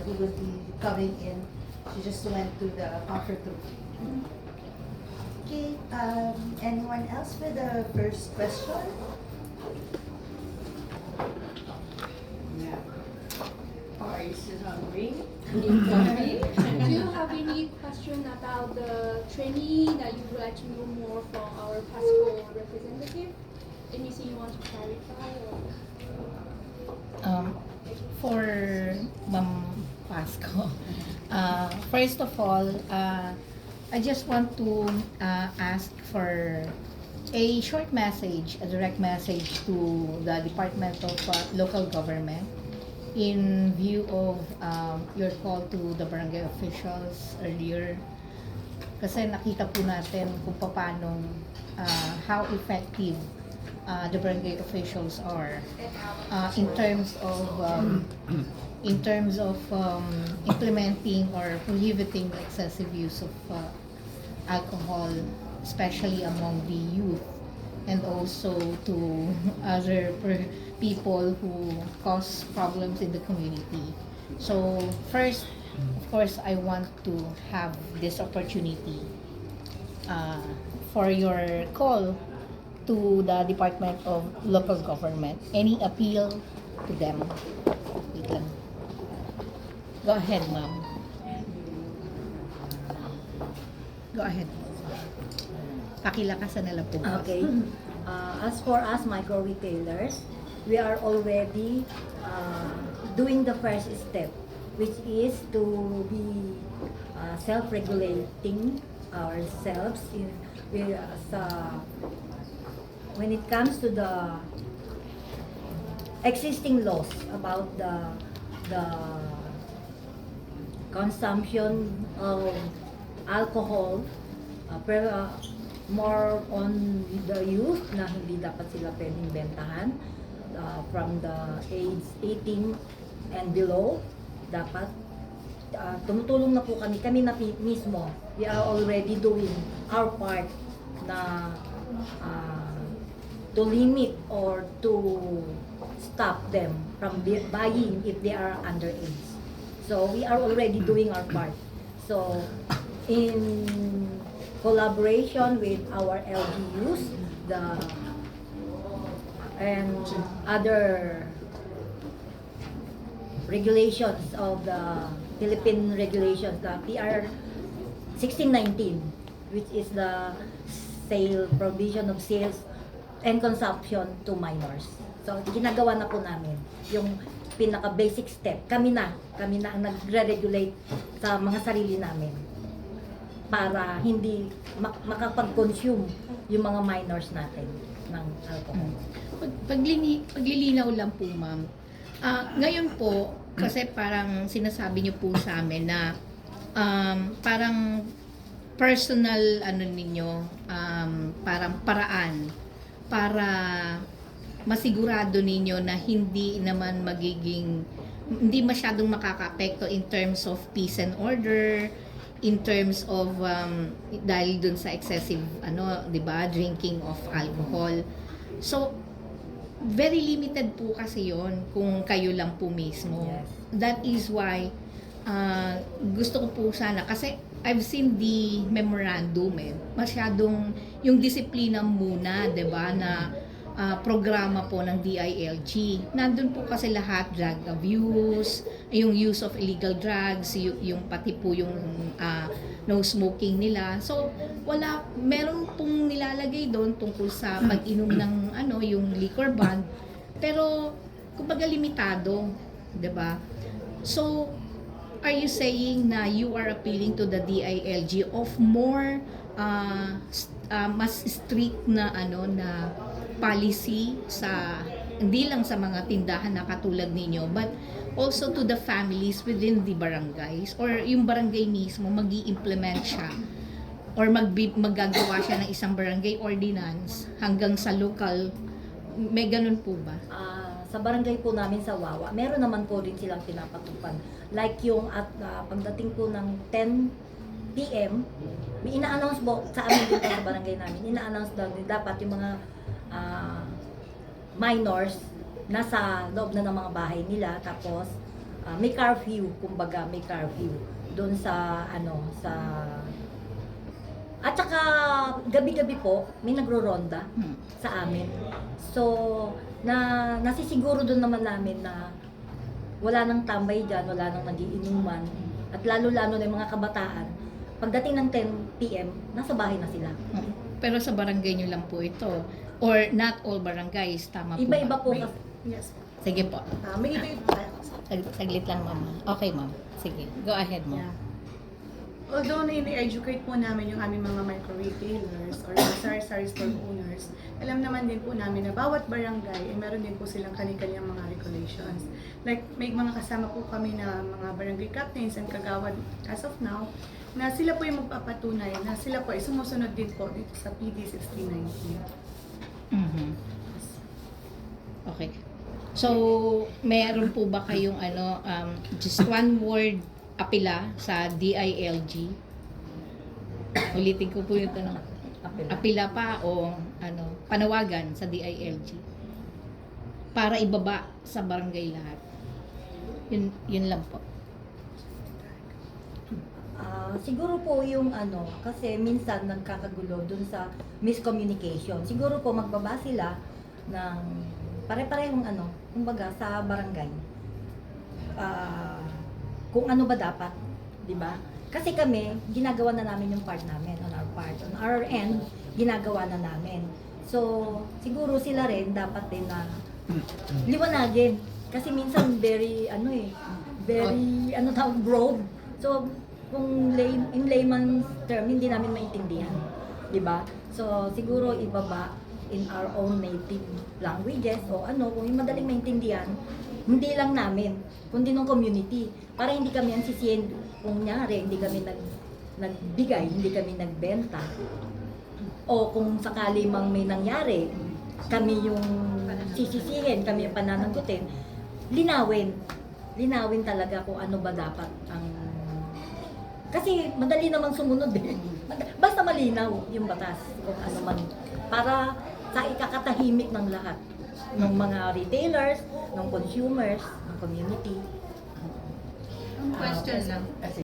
who will be coming in. She just went to the comfort room. Okay, anyone else for the first question? Yeah. Are you still hungry? Do you have any question about the trainee that you would like to know more from our PASCO representative? Anything you want to clarify? For Ma'am Pasco, first of all, I just want to ask for a short message, a direct message to the Department of Local Government in view of your call to the barangay officials earlier. Kasi nakita po natin kung paano, how effective the barangay officials are in terms of implementing or prohibiting the excessive use of alcohol, especially among the youth, and also to other people who cause problems in the community. So first, of course, I want to have this opportunity for your call to the Department of Local Government. Any appeal to them? Wait lang. Go ahead, ma'am. Go ahead. Pakilakasan na lang po. Okay. As for us micro retailers, we are already doing the first step, which is to be self-regulating ourselves when it comes to the existing laws about the consumption of alcohol, more on the youth na hindi dapat sila pwedeng bentahan from the age 18 and below. Dapat tumutulong na po kami na mismo. We are already doing our part na to limit or to stop them from buying if they are underage. So we are already doing our part. So in collaboration with our LGUs, and other regulations of the Philippine regulations, the PR 1619, which is the provision of sales and consumption to minors. So ginagawa na po namin yung pinaka-basic step. Kami na ang nagre-regulate sa mga sarili namin para hindi makapag-consume yung mga minors natin ng alcohol. Paglilinaw lang po, ma'am. Ngayon po, kasi parang sinasabi niyo po sa amin na parang personal ninyo, parang paraan para masigurado ninyo na hindi masyadong makakaapekto in terms of peace and order, in terms of dahil dun sa excessive 'di ba, drinking of alcohol. So very limited po kasi yon kung kayo lang po mismo. Yes. That is why gusto ko po sana kasi I've seen the memorandum masyadong yung disiplina muna, 'di ba, na programa po ng DILG. Nandun po kasi lahat, drug abuse, yung use of illegal drugs, yung pati po yung no smoking nila. So, meron pong nilalagay doon tungkol sa pag-inom ng yung liquor ban, pero kumbaga limitado, 'di ba? So, are you saying na you are appealing to the DILG of more mas strict na na policy sa hindi lang sa mga tindahan na katulad ninyo, but also to the families within the barangays, or yung barangay mismo magi-implement siya or maggagawa siya ng isang barangay ordinance hanggang sa local. May ganun po ba? Sa barangay po namin sa Wawa, meron naman po rin silang pinapatupad. Like yung pagdating po ng 10 PM, may ina-announce po sa amin dito sa barangay namin, ina-announce daw dapat yung mga minors nasa loob na ng mga bahay nila, tapos may curfew, kumbaga may curfew doon sa at saka gabi-gabi po may nagro-ronda sa amin. So nasisiguro doon naman namin na wala nang tambay diyan, wala nang nagiinuman at lalo-lalo na yung mga kabataan. Pagdating ng 10 PM, nasa bahay na sila. Pero sa barangay nyo lang po ito. Or not all barangays, tama po Iba-iba ba? po May- kasi. Yes. Sige po. May iba. Saglit lang, ma'am. Okay, ma'am. Sige. Go ahead, ma'am. Yeah. Although na-educate po namin yung aming mga micro-retailers or mga sari-sari store owners, alam naman din po namin na bawat barangay ay meron din po silang kanilang mga regulations. Like may mga kasama po kami na mga barangay captains and kagawad as of now, na sila po yung magpapatunay na sila po ay sumusunod din po dito sa PD 1619. Mhm. Okay. So, meron po ba kayong just one word apila sa DILG? Ulitin ko po yung tanong. Apila pa o panawagan sa DILG para ibaba sa barangay lahat. Yun lang po. Siguro po yung kasi minsan nagkakagulo dun sa miscommunication. Siguro po magbaba sila ng pare-parehong kumbaga sa barangay. Kung ano ba dapat, di ba? Kasi kami, ginagawa na namin yung part namin, on our part. On our end, ginagawa na namin. So, siguro sila rin dapat din na liwanagin. Kasi minsan very, very, broad. So, kung in layman's term, hindi namin maintindihan. Di ba? So, siguro ibaba in our own native languages o kung yung madaling maintindihan, hindi lang namin, kundi ng community. Para hindi kami ang sisihin, kung nyari, hindi kami nagbigay, hindi kami nagbenta. O kung sakali mang may nangyari, kami yung sisisihin, kami yung pananagutin, linawin. Linawin talaga kung ano ba dapat ang... Kasi madali namang sumunod eh. Basta malinaw yung batas kung ano man. Para sa ikakatahimik ng lahat. Ng mga retailers, ng consumers, ng community. Question lang.